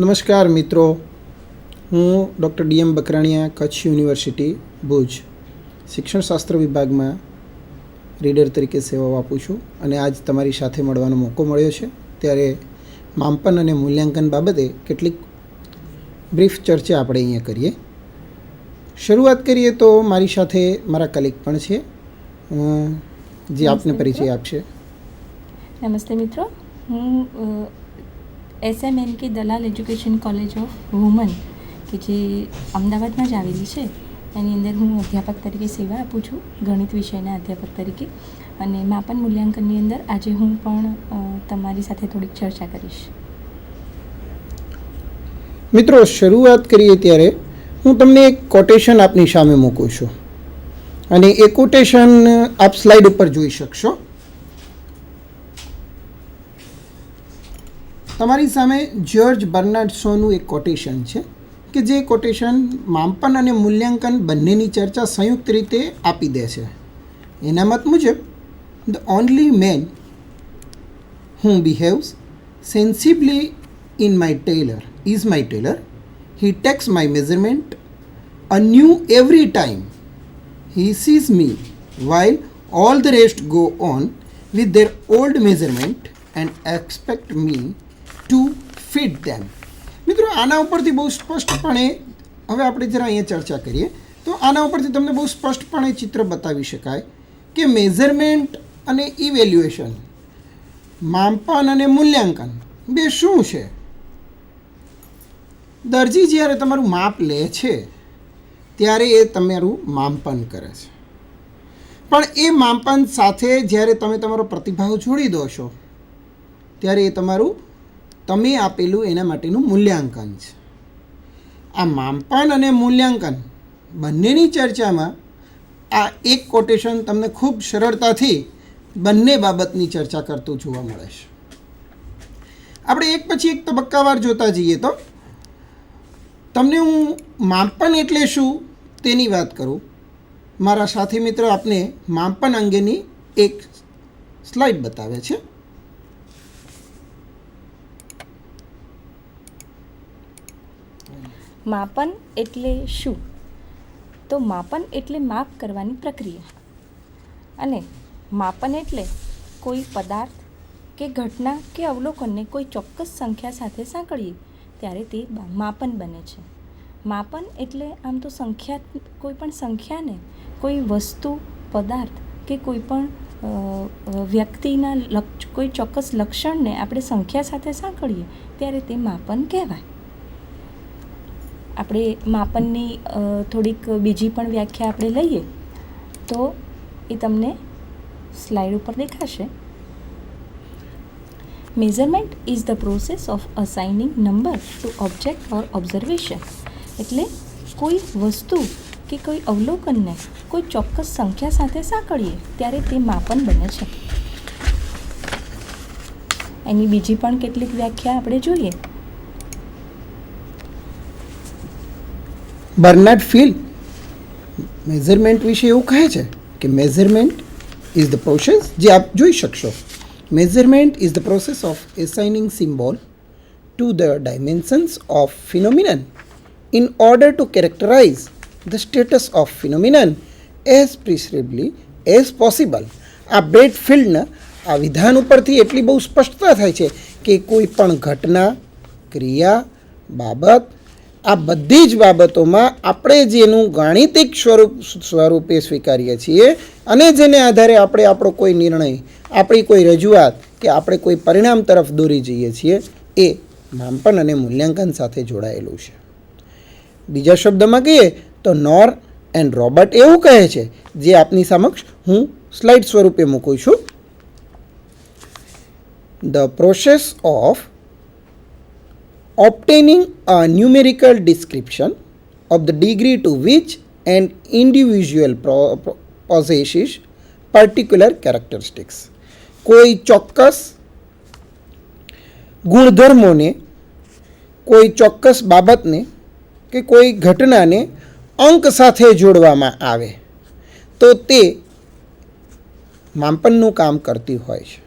નમસ્કાર મિત્રો, હું doctor DM Bakraniya, Kutch university Bhuj શિક્ષણશાસ્ત્ર વિભાગમાં રીડર તરીકે સેવાઓ આપું છું અને આજ તમારી સાથે મળવાનો મોકો મળ્યો છે. ત્યારે માપન અને મૂલ્યાંકન બાબતે કેટલીક બ્રીફ ચર્ચા આપણે અહીંયા કરીએ. શરૂઆત કરીએ તો મારી સાથે મારા કલીગ પણ છે, જે આપને પરિચય આપશે. નમસ્તે મિત્રો, હું SMNK Dalal education college of woman કે જે અમદાવાદમાં જ આવેલી છે, એની અંદર હું અધ્યાપક તરીકે સેવા આપું છું, ગણિત વિષયના અધ્યાપક તરીકે. અને માપન મૂલ્યાંકનની અંદર આજે હું પણ તમારી સાથે થોડીક ચર્ચા કરીશ. મિત્રો, શરૂઆત કરીએ ત્યારે હું તમને એક કોટેશન આપની સામે મૂકું છું અને એ કોટેશન આપ સ્લાઇડ ઉપર જોઈ શકશો. તમારી સામે જ્યોર્જ બર્નાર્ડ શોનું એક કોટેશન છે કે જે કોટેશન માપન અને મૂલ્યાંકન બંનેની ચર્ચા સંયુક્ત રીતે આપી દે છે. એના મત મુજબ, the only man who behaves sensibly in my tailor is my tailor. He takes my measurement anew every time he sees me, while all the rest go on with their old measurement and expect me to fit them. મિત્રો, આના ઉપરથી બહુ સ્પષ્ટપણે હવે આપણે જરા અહીંયા ચર્ચા કરીએ તો આના ઉપરથી તમને બહુ સ્પષ્ટપણે ચિત્ર બતાવી શકાય કે મેઝરમેન્ટ અને ઇવેલ્યુએશન, માપન અને મૂલ્યાંકન બે શું છે. દરજી જ્યારે તમારું માપ લે છે ત્યારે એ તમારું માપન કરે છે, પણ એ માપન સાથે જ્યારે તમે તમારો પ્રતિભાવ જોડી દો છો ત્યારે એ તમારું તમે આપેલું એના માટેનું મૂલ્યાંકન છે. આ માપન અને મૂલ્યાંકન બંનેની ચર્ચામાં આ એક કોટેશન તમને ખૂબ સરળતાથી બંને બાબતની ચર્ચા કરતું જોવા મળે છે. આપણે એક પછી એક તબક્કાવાર જોતા જઈએ તો તમને હું માપન એટલે શું તેની વાત કરું. મારા સાથી મિત્ર આપને માપન અંગેની એક સ્લાઇડ બતાવે છે. માપન એટલે શું? તો માપન એટલે માપ કરવાની પ્રક્રિયા, અને માપન એટલે કોઈ પદાર્થ કે ઘટના કે અવલોકનને કોઈ ચોક્કસ સંખ્યા સાથે સાંકળીએ ત્યારે તે માપન બને છે. માપન એટલે આમ તો કોઈ પણ સંખ્યાને કોઈ વસ્તુ, પદાર્થ કે કોઈ પણ વ્યક્તિના કોઈ ચોક્કસ લક્ષણને આપણે સંખ્યા સાથે સાંકળીએ ત્યારે તે માપન કહેવાય. આપણે માપનની થોડીક બીજી પણ વ્યાખ્યા આપણે લઈએ તો એ તમને સ્લાઇડ ઉપર દેખાશે. Measurement is the process of assigning number to object or observation. એટલે કોઈ વસ્તુ કે કોઈ અવલોકનને કોઈ ચોક્કસ સંખ્યા સાથે સાંકળીએ ત્યારે તે માપન બને છે. એની બીજી પણ કેટલીક વ્યાખ્યા આપણે જોઈએ. બર્નાર્ડ ફીલ મેઝરમેન્ટ વિશે એવું કહે છે કે મેઝરમેન્ટ ઇઝ ધ પ્રોસેસ, જે આપ જોઈ શકશો, measurement is the process of assigning symbol to the dimensions of phenomenon in order to characterize the status of phenomenon as precisely as possible. આ બ્રેડફિલ્ડના આ વિધાન ઉપરથી એટલી બહુ સ્પષ્ટતા થાય છે કે કોઈ પણ ઘટના, ક્રિયા, બાબત, આ બધી જ બાબતોમાં આપણે જેનું ગાણિતિક સ્વરૂપે સ્વીકારીએ છીએ અને જેને આધારે આપણે આપણો કોઈ નિર્ણય, આપણી કોઈ રજૂઆત કે આપણે કોઈ પરિણામ તરફ દોરી જઈએ છીએ, એ માપન અને મૂલ્યાંકન સાથે જોડાયેલું છે. બીજા શબ્દમાં કહીએ તો નોર એન્ડ રોબર્ટ એવું કહે છે, જે આપની સમક્ષ હું સ્લાઇડ સ્વરૂપે મૂકું છું. The process of obtaining a numerical description of the degree to which an individual possesses particular characteristics. કોઈ ચોક્કસ ગુણધર્મોને, કોઈ ચોક્કસ બાબતને કે કોઈ ઘટનાને અંક સાથે જોડવામાં આવે તો તે માપનનું કામ કરતી હોય છે.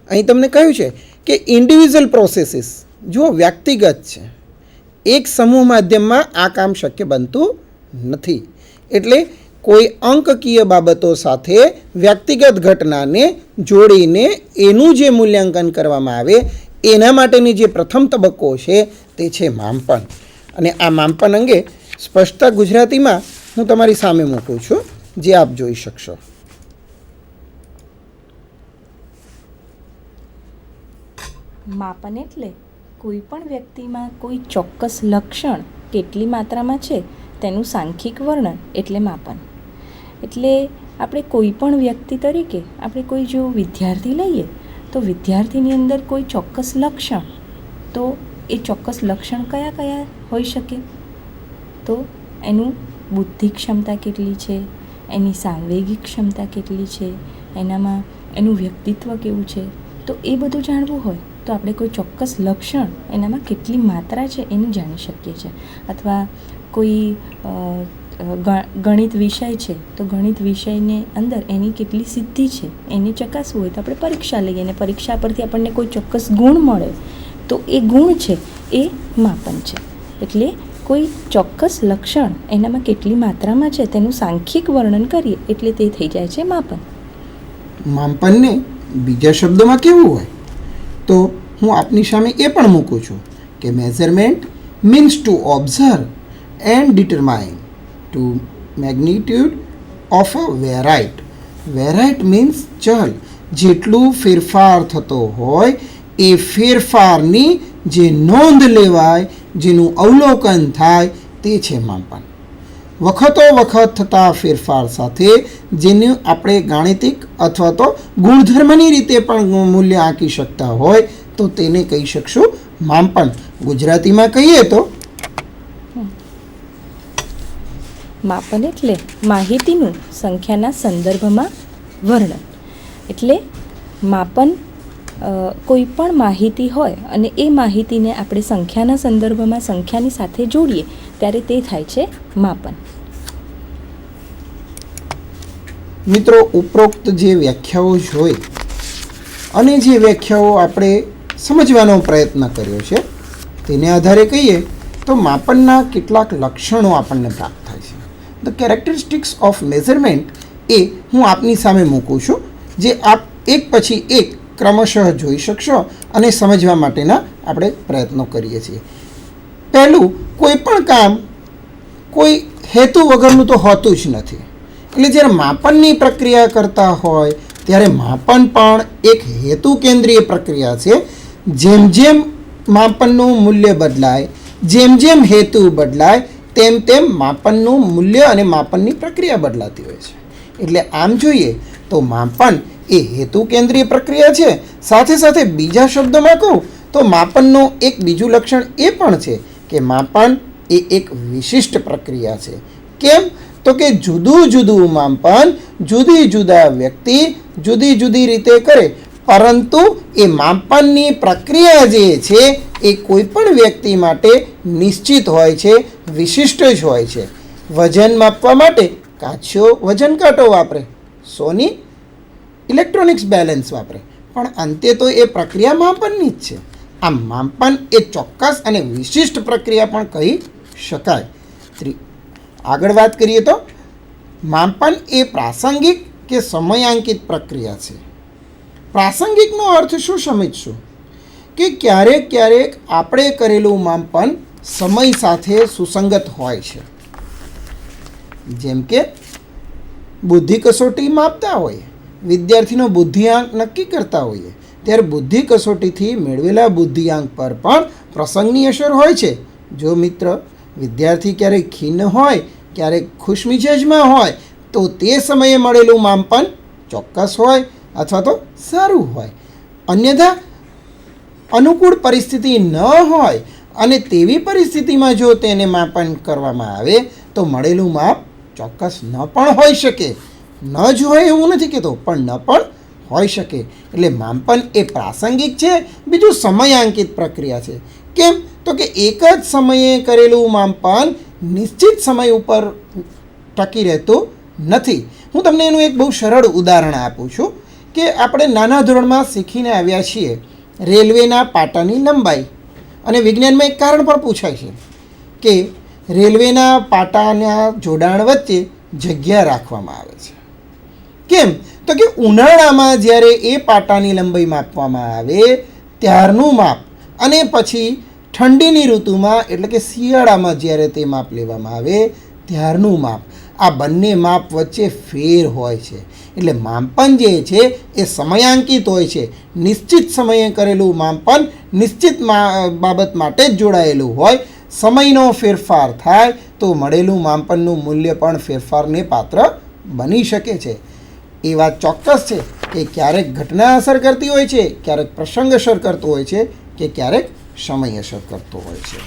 અહીં તમને કહ્યું છે કે ઇન્ડિવિજ્યુઅલ પ્રોસેસીસ જો વ્યક્તિગત છે, એક સમૂહ માધ્યમમાં આ કામ શક્ય બનતું નથી. એટલે કોઈ અંકકીય બાબતો સાથે વ્યક્તિગત ઘટનાને જોડીને એનું જે મૂલ્યાંકન કરવામાં આવે એના માટેની જે પ્રથમ તબક્કો છે તે છે માપન. અને આ માપન અંગે સ્પષ્ટતા ગુજરાતીમાં હું તમારી સામે મૂકું છું, જે આપ જોઈ શકશો. માપન એટલે કોઈ પણ વ્યક્તિમાં કોઈ ચોક્કસ લક્ષણ કેટલી માત્રામાં છે તેનું સાંખ્યિક વર્ણન એટલે માપન. એટલે આપણે કોઈ પણ વ્યક્તિ તરીકે આપણે કોઈ જો વિદ્યાર્થી લઈએ તો વિદ્યાર્થીની અંદર કોઈ ચોક્કસ લક્ષણ, તો એ ચોક્કસ લક્ષણ કયા કયા હોઈ શકે? તો એનું બુદ્ધિ ક્ષમતા કેટલી છે, એની સાંવેગિક ક્ષમતા કેટલી છે, એનામાં એનું વ્યક્તિત્વ કેવું છે, તો એ બધું જાણવું હોય તો આપણે કોઈ ચોક્કસ લક્ષણ એનામાં કેટલી માત્રા છે એને જાણી શકીએ છીએ. અથવા કોઈ ગણિત વિષય છે તો ગણિત વિષયની અંદર એની કેટલી સિદ્ધિ છે એને ચકાસવું હોય તો આપણે પરીક્ષા લઈએ અને પરીક્ષા પરથી આપણને કોઈ ચોક્કસ ગુણ મળે તો એ ગુણ છે એ માપન છે. એટલે કોઈ ચોક્કસ લક્ષણ એનામાં કેટલી માત્રામાં છે તેનું સાંખ્યિક વર્ણન કરીએ એટલે તે થઈ જાય છે માપન. માપનને બીજા શબ્દોમાં કેવું હોય તો હું આપની સામે એ પણ મૂકું છું કે measurement means to observe and determine to magnitude of a variate. Variate means ચલ, જેટલું ફેરફાર થતો હોય એ ફેરફારની જે નોંધ લેવાય, જેનું અવલોકન થાય તે છે માપન. વખતો વખત થતા ફેરફાર સાથે જેનું આપણે ગાણિતિક અથવા તો ગુણધર્મની રીતે પણ મૂલ્ય આંકી શકતા હોય તો તેને કહી શકશું માપન. ગુજરાતીમાં કહીએ તો માપન એટલે માહિતીનું સંખ્યાના સંદર્ભમાં વર્ણન. એટલે માપન કોઈ પણ માહિતી હોય અને એ માહિતીને આપણે સંખ્યાના સંદર્ભમાં સંખ્યાની સાથે જોડીએ ત્યારે તે થાય છે માપન. મિત્રો, ઉપરોક્ત જે વ્યાખ્યાઓ જોઈ અને જે વ્યાખ્યાઓ આપણે સમજવાનો પ્રયત્ન કર્યો છે તેને આધારે કહીએ તો માપનના કેટલાક લક્ષણો આપણને પ્રાપ્ત થાય છે. ધ કેરેક્ટરિસ્ટિક્સ ઓફ મેઝરમેન્ટ એ હું આપની સામે મૂકું છું, જે આપ એક પછી એક ક્રમશઃ જોઈ શકશો અને સમજવા માટેના આપણે પ્રયત્નો કરીએ છીએ. પહેલું, કોઈ પણ કામ કોઈ હેતુ વગરનું તો હોતું જ નથી. એટલે જ્યારે માપનની પ્રક્રિયા કરતા હોય ત્યારે માપન પણ એક હેતુ કેન્દ્રીય પ્રક્રિયા છે. જેમ જેમ માપનનું મૂલ્ય બદલાય, જેમ જેમ હેતુ બદલાય, તેમ તેમ માપનનું મૂલ્ય અને માપનની પ્રક્રિયા બદલાતી હોય છે. એટલે આમ જોઈએ તો માપન એ હેતુ કેન્દ્રીય પ્રક્રિયા છે. સાથે સાથે બીજા શબ્દોમાં કહું તો માપનનું એક બીજું લક્ષણ એ પણ છે કે માપન એ એક વિશિષ્ટ પ્રક્રિયા છે. કેમ? તો કે જુદું જુદું માપન જુદી જુદા વ્યક્તિ જુદી જુદી રીતે કરે, પરંતુ એ માપનની પ્રક્રિયા જે છે એ કોઈ પણ વ્યક્તિ માટે નિશ્ચિત હોય છે, વિશિષ્ટ જ હોય છે. વજન માપવા માટે કાચો વજન કાંટો વાપરે, સોની ઇલેક્ટ્રોનિક્સ બેલેન્સ વાપરે, પણ અંતે તો એ પ્રક્રિયા માપનની જ છે. આ માપન એ ચોક્કસ અને વિશિષ્ટ પ્રક્રિયા પણ કહી શકાય. આગળ વાત કરીએ તો માપન એ પ્રાસંગિક કે સમયાંકિત પ્રક્રિયા છે. પ્રાસંગિકનો અર્થ શું સમજશું કે ક્યારેક ક્યારેક આપણે કરેલું માપન સમય સાથે સુસંગત હોય છે. જેમ કે બુદ્ધિ કસોટી માપતા હોઈએ, વિદ્યાર્થીનો બુદ્ધિઆંક નક્કી કરતા હોઈએ, ત્યારે બુદ્ધિ કસોટીથી મેળવેલા બુદ્ધિઆંક પર પણ પ્રસંગની અસર હોય છે. જો મિત્ર વિદ્યાર્થી ક્યારેક ખીન હોય, ક્યારેક ખુશમિજાજમાં હોય તો તે સમયે મળેલું માપન ચોક્કસ હોય અથવા તો સારું હોય. અન્યથા અનુકૂળ પરિસ્થિતિ ન હોય અને તેવી પરિસ્થિતિમાં જો તેને માપન કરવામાં આવે તો મળેલું માપ ચોક્કસ ન પણ હોઈ શકે. ન જ હોય એવું નથી કહેતો, પણ ન પણ હોઈ શકે. એટલે માપન એ પ્રાસંગિક છે, બીજું સમયાંકિત પ્રક્રિયા છે. કેમ? તો કે એક જ સમયે કરેલું માપન નિશ્ચિત સમય ઉપર ટકી રહેતું નથી. હું તમને એનું એક બહુ સરળ ઉદાહરણ આપું છું કે આપણે નાના ધોરણમાં શીખીને આવ્યા છીએ રેલવેના પાટાની લંબાઈ. અને વિજ્ઞાનમાં એક કારણ પણ પૂછાય છે કે રેલવેના પાટાના જોડાણ વચ્ચે જગ્યા રાખવામાં આવે છે. કેમ? તો કે ઉનાળામાં જ્યારે એ પાટાની લંબાઈ માપવામાં આવે ત્યારનું માપ અને પછી ઠંડીની ઋતુમાં એટલે કે શિયાળામાં જ્યારે તે માપ લેવામાં આવે ત્યારનું માપ, આ બંને માપ વચ્ચે ફેર હોય છે. એટલે માપન જે છે એ સમયાંકિત હોય છે. નિશ્ચિત સમયે કરેલું માપન નિશ્ચિત બાબત માટે જ જોડાયેલું હોય. સમયનો ફેરફાર થાય તો મળેલું માપનનું મૂલ્ય પણ ફેરફારને પાત્ર બની શકે છે. એ વાત ચોક્કસ છે કે ક્યારેક ઘટના અસર કરતી હોય છે, ક્યારેક પ્રસંગ અસર કરતો હોય છે કે ક્યારેક સમય અસર કરતો હોય છે.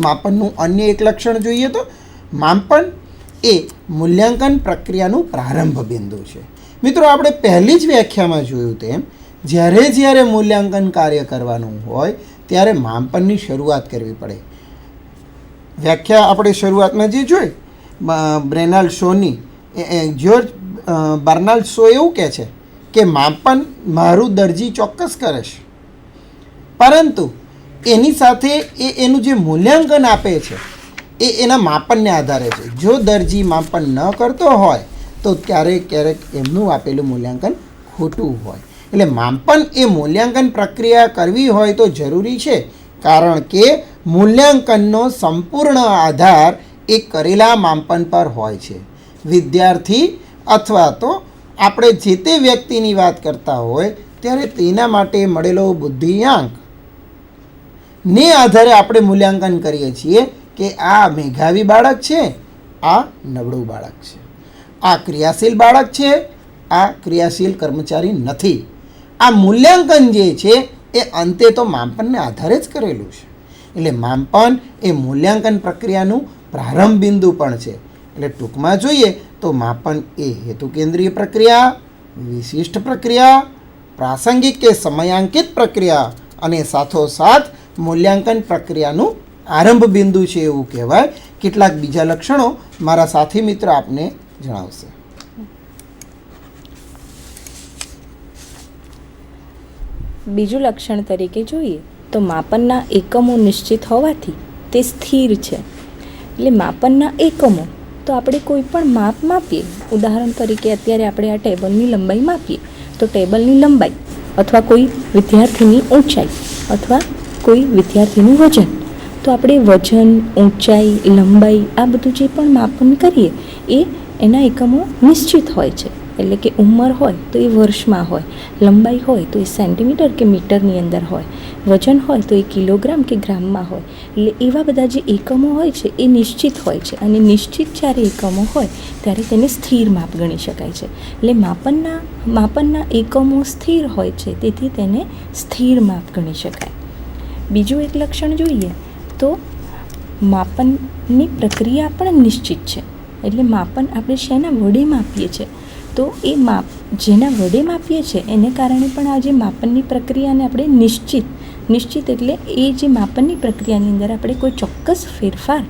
માપનનું અન્ય એક લક્ષણ જોઈએ તો માપન એ મૂલ્યાંકન પ્રક્રિયાનું પ્રારંભ બિંદુ છે. મિત્રો, આપણે પહેલી જ વ્યાખ્યામાં જોયું તેમ જ્યારે મૂલ્યાંકન કાર્ય કરવાનું હોય ત્યારે માપનની શરૂઆત કરવી પડે. વ્યાખ્યા આપણે શરૂઆતમાં જે જોઈ બ્રેનાલ્ડ શોની, જ્યોર્જ બર્નાલ્ડ શો એવું કહે છે કે માપન મારું દરજી ચોક્કસ કરે છે, પરંતુ એની સાથે એનું જે મૂલ્યાંકન આપે છે એ એના માપનને આધારે છે. જો દરજી માપન ન કરતો હોય તો ક્યારેક એમનું આપેલું મૂલ્યાંકન ખોટું હોય. એટલે માપન એ મૂલ્યાંકન પ્રક્રિયા કરવી હોય તો જરૂરી છે, કારણ કે મૂલ્યાંકનનો સંપૂર્ણ આધાર એ કરેલા માપન પર હોય છે. વિદ્યાર્થી અથવા તો આપણે જે તે વ્યક્તિની વાત કરતા હોય ત્યારે તેના માટે મળેલો બુદ્ધિઆંક ને આધારે આપણે મૂલ્યાંકન કરીએ છીએ કે આ મેધાવી બાળક છે, આ નબળું બાળક છે, આ ક્રિયાશીલ બાળક છે, આ ક્રિયાશીલ કર્મચારી નથી. આ મૂલ્યાંકન જે છે એ અંતે તો માપનને આધારે જ કરેલું છે. એટલે માપન એ મૂલ્યાંકન પ્રક્રિયાનું પ્રારંભ બિંદુ પણ છે. એટલે ટૂંકમાં જોઈએ તો માપન એ હેતુ કેન્દ્રીય પ્રક્રિયા, વિશિષ્ટ પ્રક્રિયા, પ્રાસંગિક કે સમયાંકિત પ્રક્રિયા અને સાથોસાથ મૂલ્યાંકન પ્રક્રિયાનું આરંભ બિંદુ છે એવું કહેવાય. કેટલાક બીજા લક્ષણો મારા સાથી મિત્ર આપને જણાવશે. બીજું લક્ષણ તરીકે જોઈએ તો માપનના એકમો નિશ્ચિત હોવાથી તે સ્થિર છે. એટલે માપનના એકમો તો આપણે કોઈ પણ માપ માપીએ, ઉદાહરણ તરીકે અત્યારે આપણે આ ટેબલની લંબાઈ માપીએ તો ટેબલની લંબાઈ અથવા કોઈ વિદ્યાર્થીની ઊંચાઈ અથવા કોઈ વિદ્યાર્થીનું વજન, તો આપણે વજન, ઊંચાઈ, લંબાઈ આ બધું જે પણ માપન કરીએ એ એના એકમો નિશ્ચિત હોય છે. એટલે કે ઉંમર હોય તો એ વર્ષમાં હોય, લંબાઈ હોય તો એ સેન્ટીમીટર કે મીટરની અંદર હોય, વજન હોય તો એ કિલોગ્રામ કે ગ્રામમાં હોય. એટલે એવા બધા જે એકમો હોય છે એ નિશ્ચિત હોય છે, અને નિશ્ચિત જ્યારે એકમો હોય ત્યારે તેને સ્થિર માપ ગણી શકાય છે. એટલે માપનના એકમો સ્થિર હોય છે, તેથી તેને સ્થિર માપ ગણી શકાય. બીજું એક લક્ષણ જોઈએ તો માપનની પ્રક્રિયા પણ નિશ્ચિત છે. એટલે માપન આપણે શેના વડે માપીએ છીએ તો એ માપ જેના વડે માપીએ છીએ એને કારણે પણ આ જે માપનની પ્રક્રિયાને આપણે નિશ્ચિત એટલે એ જે માપનની પ્રક્રિયાની અંદર આપણે કોઈ ચોક્કસ ફેરફાર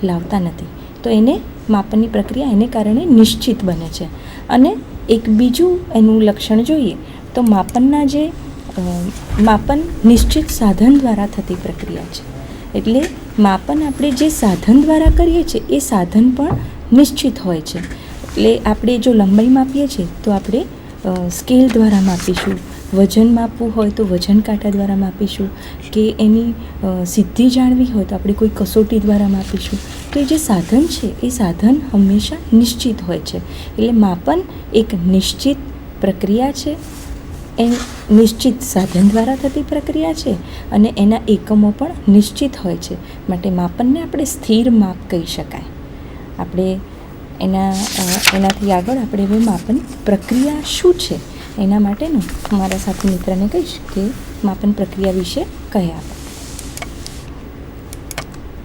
લાવતા નથી, તો એને માપનની પ્રક્રિયા એને કારણે નિશ્ચિત બને છે. અને એક બીજું એનું લક્ષણ જોઈએ તો માપન નિશ્ચિત સાધન દ્વારા થતી પ્રક્રિયા છે. એટલે માપન આપણે જે સાધન દ્વારા કરીએ છીએ એ સાધન પણ નિશ્ચિત હોય છે. એટલે આપણે જો લંબાઈ માપીએ છીએ તો આપણે સ્કેલ દ્વારા માપીશું, વજન માપવું હોય તો વજન કાંટા દ્વારા માપીશું, કે એની સિદ્ધિ જાણવી હોય તો આપણે કોઈ કસોટી દ્વારા માપીશું. તો એ જે સાધન છે એ સાધન હંમેશા નિશ્ચિત હોય છે. એટલે માપન એક નિશ્ચિત પ્રક્રિયા છે, એ નિશ્ચિત સાધન દ્વારા થતી પ્રક્રિયા છે અને એના એકમો પણ નિશ્ચિત હોય છે. માટે માપનને આપણે સ્થિર માપ કહી શકાય. આપણે એનાથી આગળ આપણે હવે માપન પ્રક્રિયા શું છે એના માટેનું મારા સાથી મિત્રને કહીશ કે માપન પ્રક્રિયા વિશે કહે આપણે.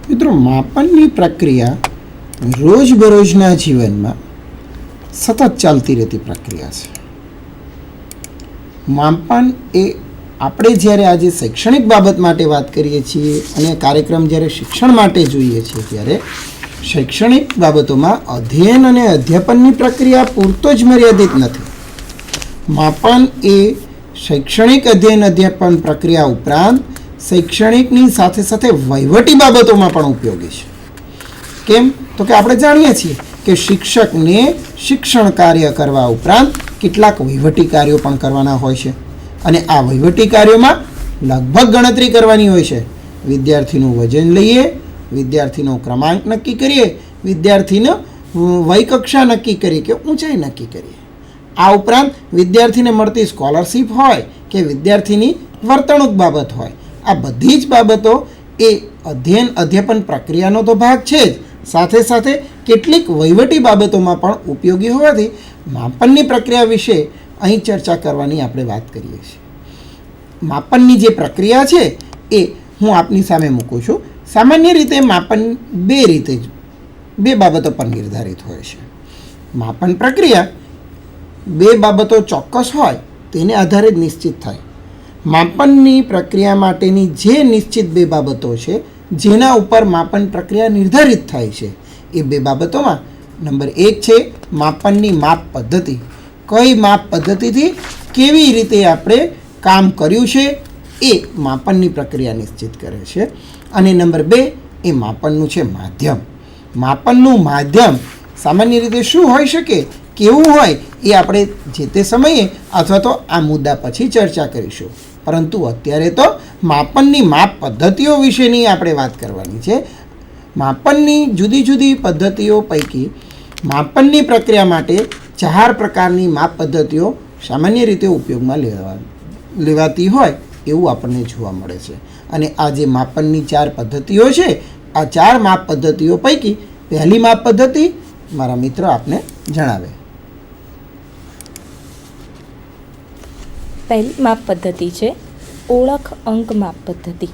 મિત્રો, માપનની પ્રક્રિયા રોજબરોજના જીવનમાં સતત ચાલતી રહેતી પ્રક્રિયા છે. માપન એ આપણે જ્યારે આજે શૈક્ષણિક બાબત માટે વાત કરીએ છીએ અને કાર્યક્રમ જ્યારે શિક્ષણ માટે જોઈએ છીએ ત્યારે શૈક્ષણિક બાબતોમાં અધ્યયન અને અધ્યાપનની પ્રક્રિયા પૂરતો જ મર્યાદિત નથી. માપન એ શૈક્ષણિક અધ્યયન અધ્યાપન પ્રક્રિયા ઉપરાંત શૈક્ષણિકની સાથે સાથે વહીવટી બાબતોમાં પણ ઉપયોગી છે. કેમ? તો કે આપણે જાણીએ છીએ કે શિક્ષકને શિક્ષણ કાર્ય કરવા ઉપરાંત કેટલાક વહીવટી કાર્યો પણ કરવાના હોય છે અને આ વહીવટી કાર્યોમાં લગભગ ગણતરી કરવાની હોય છે. વિદ્યાર્થીનું વજન લઈએ, વિદ્યાર્થીનો ક્રમાંક નક્કી કરીએ, વિદ્યાર્થીનો વયકક્ષા નક્કી કરીએ કે ઊંચાઈ નક્કી કરીએ. આ ઉપરાંત વિદ્યાર્થીને મળતી સ્કોલરશીપ હોય કે વિદ્યાર્થીની વર્તણૂક બાબત હોય, આ બધી જ બાબતો એ અધ્યાપન પ્રક્રિયાનો તો ભાગ છે જ, સાથે સાથે કેટલીક વહીવટી બાબતોમાં પણ ઉપયોગી હોવાથી માપનની પ્રક્રિયા વિશે અહીં ચર્ચા કરવાની આપણે વાત કરીએ છીએ. માપનની જે પ્રક્રિયા છે એ હું આપની સામે મૂકું છું. સામાન્ય રીતે માપન બે બાબતો પર નિર્ધારિત હોય છે. માપન પ્રક્રિયા બે બાબતો ચોક્કસ હોય તેને આધારે જ નિશ્ચિત થાય. માપનની પ્રક્રિયા માટેની જે નિશ્ચિત બે બાબતો છે જેના ઉપર માપન પ્રક્રિયા નિર્ધારિત થાય છે એ બે બાબતોમાં નંબર 1 છે માપનની માપ પદ્ધતિ. કઈ માપ પદ્ધતિથી કેવી રીતે આપણે કામ કર્યું છે એ માપનની પ્રક્રિયા નિશ્ચિત કરે છે. અને નંબર 2 એ માપનનું છે માધ્યમ. માપનનું માધ્યમ સામાન્ય રીતે શું હોઈ શકે, કેવું હોય એ આપણે જે તે સમયે અથવા તો આ મુદ્દા પછી ચર્ચા કરીશું. પરંતુ અત્યારે તો માપનની માપ પદ્ધતિઓ વિશેની આપણે વાત કરવાની છે. માપનની જુદી જુદી પદ્ધતિઓ પૈકી માપનની પ્રક્રિયા માટે 4 પ્રકારની માપ પદ્ધતિઓ સામાન્ય રીતે ઉપયોગમાં લેવાતી હોય એવું આપણને જોવા મળે છે. અને આ જે માપનની 4 પદ્ધતિઓ છે, આ 4 માપ પદ્ધતિઓ પૈકી પહેલી માપ પદ્ધતિ મારા મિત્ર આપને જણાવે. પહેલી માપ પદ્ધતિ છે ઓળખ અંક માપ પદ્ધતિ,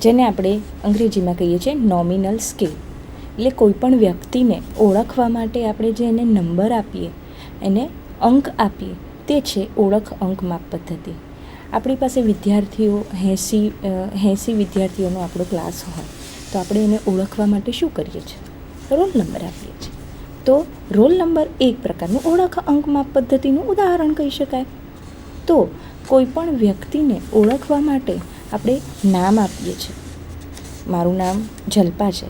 જેને આપણે અંગ્રેજીમાં કહીએ છીએ નોમિનલ સ્કેલ. એટલે કોઈપણ વ્યક્તિને ઓળખવા માટે આપણે જે એને નંબર આપીએ, એને અંક આપીએ, તે છે ઓળખ અંક માપ પદ્ધતિ. આપણી પાસે વિદ્યાર્થીઓ 80 વિદ્યાર્થીઓનો આપણો ક્લાસ હોય તો આપણે એને ઓળખવા માટે શું કરીએ છીએ? રોલ નંબર આપીએ છીએ. તો રોલ નંબર એક પ્રકારનું ઓળખ અંક માપ પદ્ધતિનું ઉદાહરણ કહી શકાય. તો કોઈપણ વ્યક્તિને ઓળખવા માટે આપણે નામ આપીએ છીએ. મારું નામ જલ્પા છે,